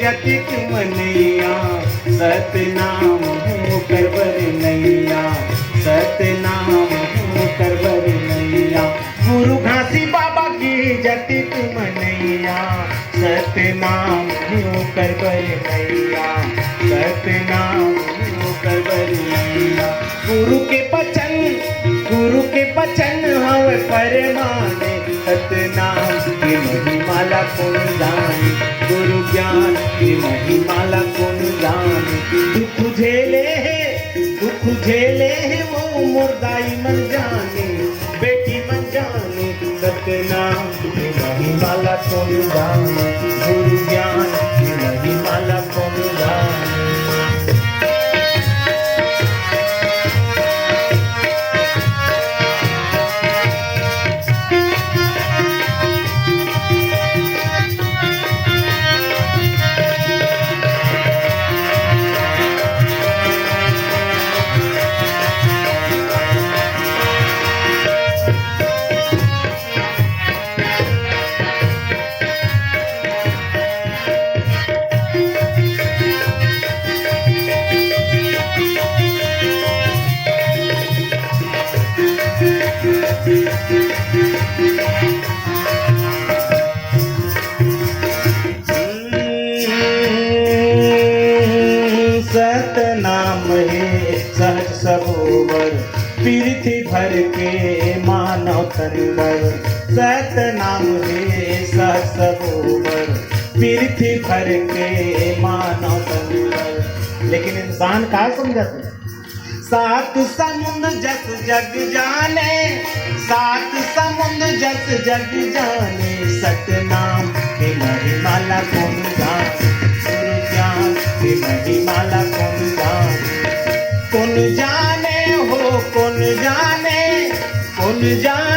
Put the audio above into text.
जतिक मनैया, सतनाम होकर वरनैया, सतनाम होकर वरनैया। गुरु घासी बाबा की जतिक मनैया, सतनाम होकर वरनैया, सतनाम होकर वरनैया। गुरु के बचन हवे परमाने, सतनाम की महिमाला कौन जाने, गुरु ज्ञान की महिमाला कौन जाने। दुख झेले है वो मुर्दाई मन जाने, बेटी मन जाने, सतनाम की महिमाला कौन जाने, गुरु ज्ञान की महिमाला कौन जाने। सतनाम है सहज सरोवर, पृथ्वी भर के मानव तंवर। सतनाम है सहज सरोवर, पृथ्वी भर के मानव तंवर। लेकिन इंसान का समझते, सात समुद्र जस जग जाने, सात समुद्र जस जग जाने, सतनाम की महिमाला कौन जाने, गुरु ज्ञान की महिमाला कौन जाने। कौन जाने हो, कौन जाने, कौन जाने